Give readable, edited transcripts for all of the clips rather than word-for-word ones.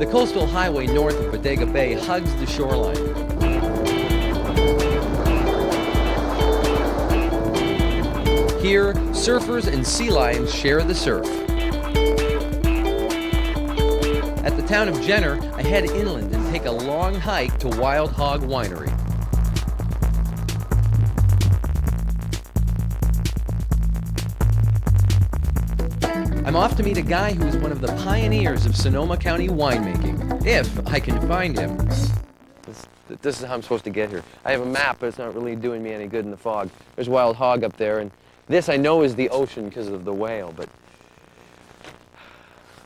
The coastal highway north of Bodega Bay hugs the shoreline. Here, surfers and sea lions share the surf. At the town of Jenner, I head inland and take a long hike to Wild Hog Winery. I'm off to meet a guy who is one of the pioneers of Sonoma County winemaking, if I can find him. This is how I'm supposed to get here. I have a map, but it's not really doing me any good in the fog. There's Wild Hog up there, and this I know is the ocean because of the whale, but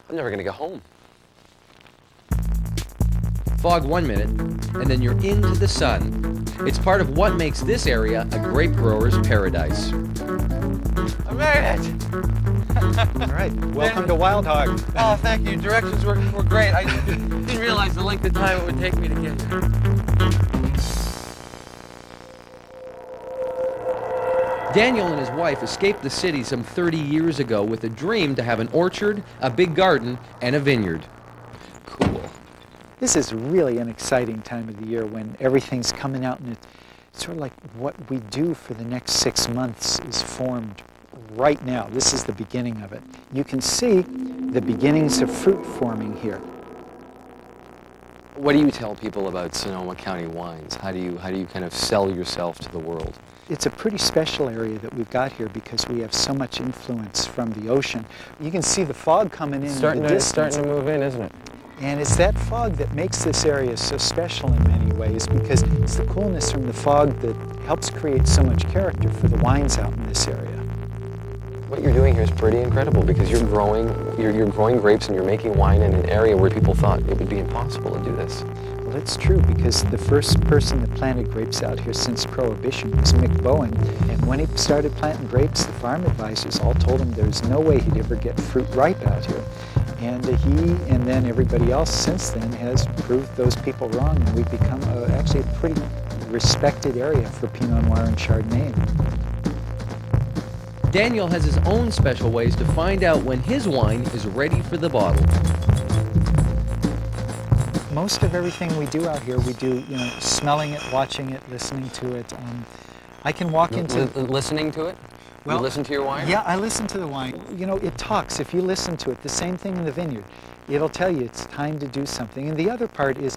I'm never gonna go home. Fog 1 minute, and then you're into the sun. It's part of what makes this area a grape grower's paradise. I made it! All right, welcome to Wild Hog. Oh, thank you. Directions were great. I didn't realize the length of time it would take me to get here. Daniel and his wife escaped the city some 30 years ago with a dream to have an orchard, a big garden, and a vineyard. Cool. This is really an exciting time of the year when everything's coming out, and it's sort of like what we do for the next 6 months is formed right now. This is the beginning of it. You can see the beginnings of fruit forming here. What do you tell people about Sonoma County wines? How do you kind of sell yourself to the world? It's a pretty special area that we've got here because we have so much influence from the ocean. You can see the fog coming in the distance. Starting to move in, isn't it? And it's that fog that makes this area so special in many ways, because it's the coolness from the fog that helps create so much character for the wines out in this area. What you're doing here is pretty incredible because you're growing grapes and you're making wine in an area where people thought it would be impossible to do this. Well, it's true, because the first person that planted grapes out here since Prohibition was Mick Bowen. And when he started planting grapes, the farm advisors all told him there's no way he'd ever get fruit ripe out here. And he and then everybody else since then has proved those people wrong, and we've become actually a pretty respected area for Pinot Noir and Chardonnay. Daniel has his own special ways to find out when his wine is ready for the bottle. Most of everything we do out here, we do, smelling it, watching it, listening to it. I can walk into... Listening to it? Well, you listen to your wine? Yeah, I listen to the wine. It talks. If you listen to it, the same thing in the vineyard. It'll tell you it's time to do something. And the other part is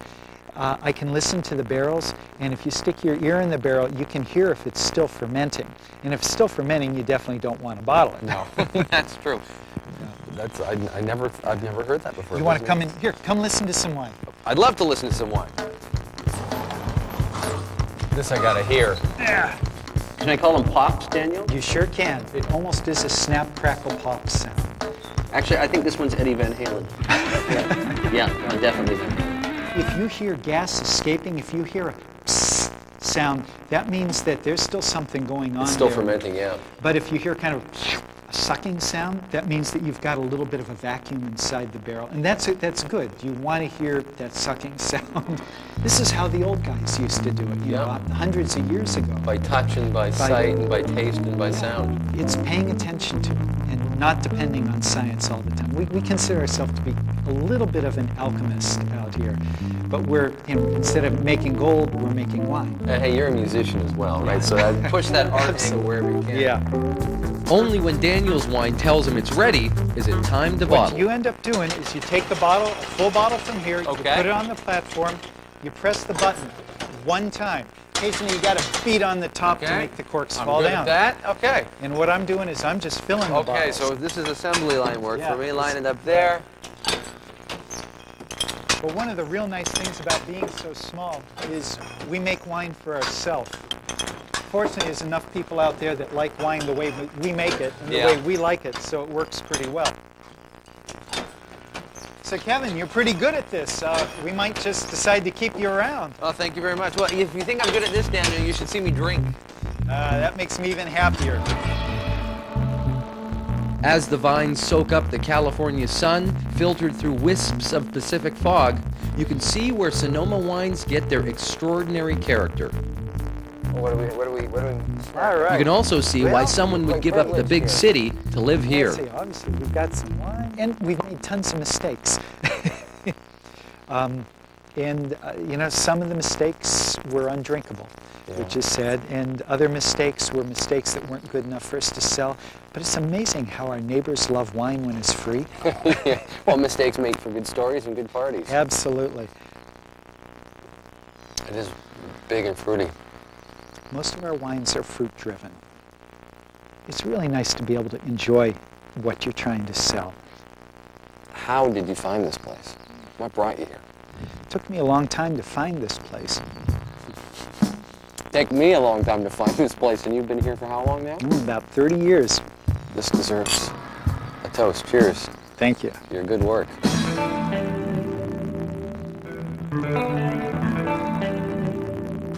I can listen to the barrels, and if you stick your ear in the barrel, you can hear if it's still fermenting. And if it's still fermenting, you definitely don't want to bottle it. No, that's true. I've never heard that before. You want to come in? Here, come listen to some wine. I'd love to listen to some wine. This I gotta hear. Yeah. Can I call them pops, Daniel? You sure can. It almost is a snap, crackle, pop sound. Actually, I think this one's Eddie Van Halen. yeah, definitely Van Halen. If you hear gas escaping, if you hear a psst sound, that means that there's still something going on. It's still there. fermenting, yeah. But if you hear kind of a sucking sound, that means that you've got a little bit of a vacuum inside the barrel. And that's good. You want to hear that sucking sound. This is how the old guys used to do it, hundreds of years ago. By touch and by sight and by taste and by sound. It's paying attention to it and not depending on science all the time. We consider ourselves to be a little bit of an alchemist out here. But we're, instead of making gold, we're making wine. Hey, you're a musician as well, right? So push that art angle wherever you can. Yeah. Only when Daniel's wine tells him it's ready is it time to bottle. What you end up doing is you take the bottle, a full bottle from here, you put it on the platform, you press the button one time. Occasionally you got to beat on the top to make the corks fall down. That? Okay. And what I'm doing is I'm just filling the bottles. Okay, so this is assembly line work for me. Line it up there. But one of the real nice things about being so small is we make wine for ourselves. Fortunately, there's enough people out there that like wine the way we make it and the way we like it, so it works pretty well. So Kevin, you're pretty good at this. We might just decide to keep you around. Well, thank you very much. Well, if you think I'm good at this, Daniel, you should see me drink. That makes me even happier. As the vines soak up the California sun, filtered through wisps of Pacific fog, you can see where Sonoma wines get their extraordinary character. What do we? All right. You can also see why someone would give up the big city to live here. Obviously, we've got some wine, and we've made tons of mistakes. Some of the mistakes were undrinkable, which is sad, and other mistakes were mistakes that weren't good enough for us to sell. But it's amazing how our neighbors love wine when it's free. Yeah. Well, mistakes make for good stories and good parties. Absolutely. It is big and fruity. Most of our wines are fruit-driven. It's really nice to be able to enjoy what you're trying to sell. How did you find this place? What brought you here? It took me a long time to find this place. Take me a long time to find this place, and you've been here for how long now? About 30 years. This deserves a toast. Cheers. Thank you. Your good work.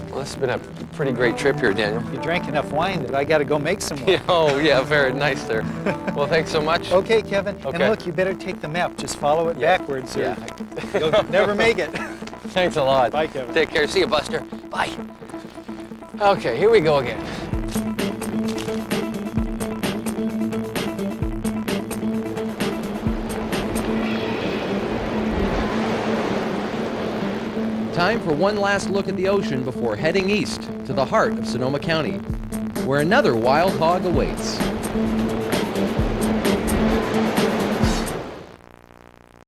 Well, this has been a pretty great trip here, Daniel. You drank enough wine that I got to go make some more. Oh, yeah, very nice there. Well, thanks so much. Okay, Kevin. Okay. And look, you better take the map. Just follow it backwards, or Yeah. you'll never make it. Thanks a lot. Bye, Kevin. Take care. See you, Buster. Bye. Okay, here we go again. Time for one last look at the ocean before heading east to the heart of Sonoma County, where another wild hog awaits.